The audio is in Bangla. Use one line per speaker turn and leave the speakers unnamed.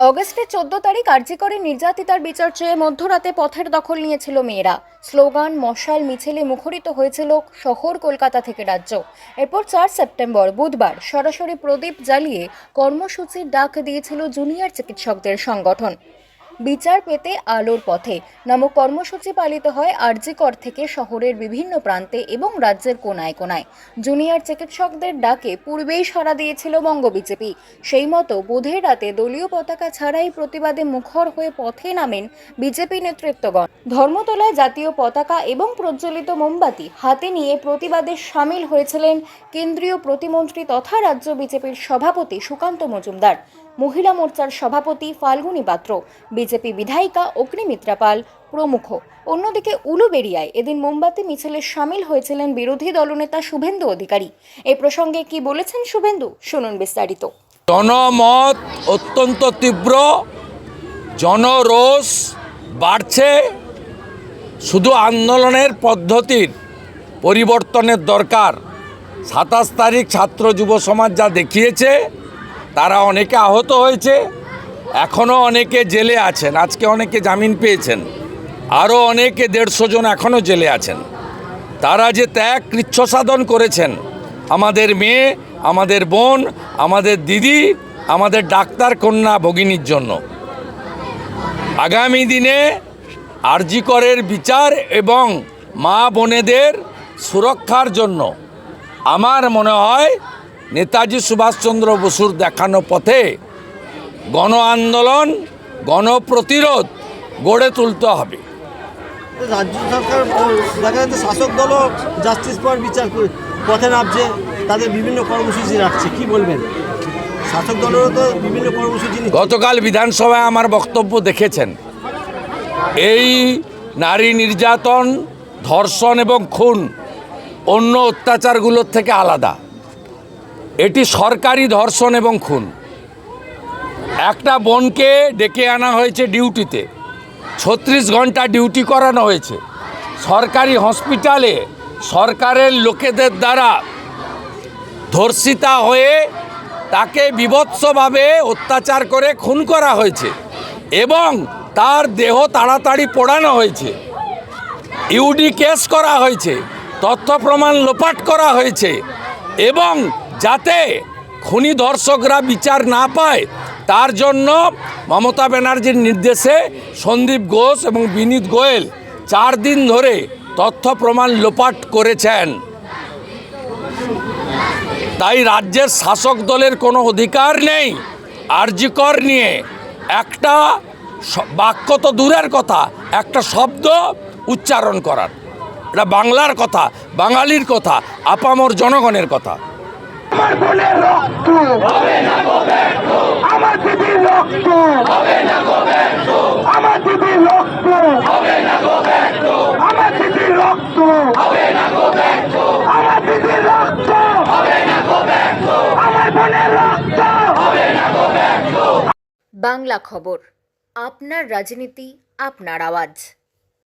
অগস্টে 14 তারিখ আরজিকরে নির্যাতিতার বিচার চেয়ে মধ্যরাতে পথের দখল নিয়েছিল মেয়েরা। স্লোগান, মশাল, মিছিলে মুখরিত হয়েছিল শহর কলকাতা থেকে রাজ্য। এরপর 4 সেপ্টেম্বর বুধবার সরাসরি প্রদীপ জ্বালিয়ে কর্মসূচির ডাক দিয়েছিল জুনিয়র চিকিৎসকদের সংগঠন। বিচার পেতে আলোর পথে নামক কর্মসূচি পালিত হয় আরজিকর থেকে শহরের বিভিন্ন প্রান্তে এবং রাজ্যের কোনায় কোনায়। জুনিয়র চিকিৎসকদের ডাকে পূর্বেই সাড়া দিয়েছিল বঙ্গ বিজেপি। সেই মতো বুধের রাতে দলীয় পতাকা ছাড়াই প্রতিবাদে মুখর হয়ে পথে নামেন বিজেপি নেতৃত্বগণ। ধর্মতলায় জাতীয় পতাকা এবং প্রজ্বলিত মোমবাতি হাতে নিয়ে প্রতিবাদে সামিল হয়েছিলেন কেন্দ্রীয় প্রতিমন্ত্রী তথা রাজ্য বিজেপির সভাপতি সুকান্ত মজুমদার, মহিলা মোর্চার সভাপতি ফাল্গুনী পাত্র, বিজেপি বিধায়িকা অগ্নিমিত্রা পাল প্রমুখ। অন্যদিকে উলুবেড়িয়ায় এদিন মোমবাতি মিছিলে সামিল হয়েছিলেন বিরোধী দলনেতা শুভেন্দু অধিকারী। এই প্রসঙ্গে কি বলেছেন শুভেন্দু, শুনুন বিস্তারিত।
জনমত অত্যন্ত তীব্র, জনরোষ বাড়ছে। শুধু আন্দোলনের পদ্ধতির পরিবর্তনের দরকার। 27 তারিখ ছাত্র যুব সমাজ যা দেখিয়েছে, তারা অনেকে আহত হয়েছে, এখনও অনেকে জেলে আছেন, আজকে অনেকে জামিন পেয়েছেন, আরও অনেকে 150 জন এখনও জেলে আছেন। তারা যে ত্যাগ কৃচ্ছ সাধন করেছেন, আমাদের মেয়ে, আমাদের বোন, আমাদের দিদি, আমাদের ডাক্তার কন্যা ভগিনীর জন্য, আগামী দিনে আরজিকরের বিচার এবং মা বোনেদের সুরক্ষার জন্য আমার মনে হয় নেতাজি সুভাষচন্দ্র বসুর দেখানো পথে গণ আন্দোলন, গণপ্রতিরোধ গড়ে তুলতে হবে।
রাজ্য সরকার দেখা যাচ্ছে শাসক দলও জাস্টিস ফর বিচার পথে নামছে, তাদের বিভিন্ন কর্মসূচি রাখছে, কি বলবেন? শাসক দলেরও তো বিভিন্ন কর্মসূচি।
গতকাল বিধানসভায় আমার বক্তব্য দেখেছেন। এই নারী নির্যাতন, ধর্ষণ এবং খুন অন্য অত্যাচারগুলোর থেকে আলাদা। এটি সরকারি ধর্ষণ এবং খুন। একটা বোনকে ডেকে আনা হয়েছে ডিউটিতে, 36 ঘন্টা ডিউটি করানো হয়েছে সরকারি হসপিটালে, সরকারের লোকেদের দ্বারা ধর্ষিতা হয়ে তাকে বীভৎসভাবে অত্যাচার করে খুন করা হয়েছে এবং তার দেহ তাড়াতাড়ি পোড়ানো হয়েছে, ইউডি কেস করা হয়েছে, তথ্য প্রমাণ লোপাট করা হয়েছে এবং যাতে খুনি ধর্ষকরা বিচার না পায় তার জন্য মমতা ব্যানার্জির নির্দেশে সন্দীপ ঘোষ এবং বিনীত গোয়েল 4 দিন ধরে তথ্য প্রমাণ লোপাট করেছেন। তাই রাজ্যের শাসক দলের কোনো অধিকার নেই আরজিকর নিয়ে একটা বাক্য তো দূরের কথা, একটা শব্দ উচ্চারণ করার। এটা বাংলার কথা, বাঙালির কথা, আপামর জনগণের কথা।
আমার বোনের রক্ত হবে না গো ব্যর্থ, আমার দিদির রক্ত হবে না গো ব্যর্থ, আমার দিদির রক্ত হবে না গো ব্যর্থ, আমার দিদির রক্ত হবে না গো ব্যর্থ, আমার দিদির রক্ত হবে না গো ব্যর্থ, আমার বোনের রক্ত হবে না গো ব্যর্থ।
বাংলা খবর, আপনার রাজনীতি, আপনার আওয়াজ।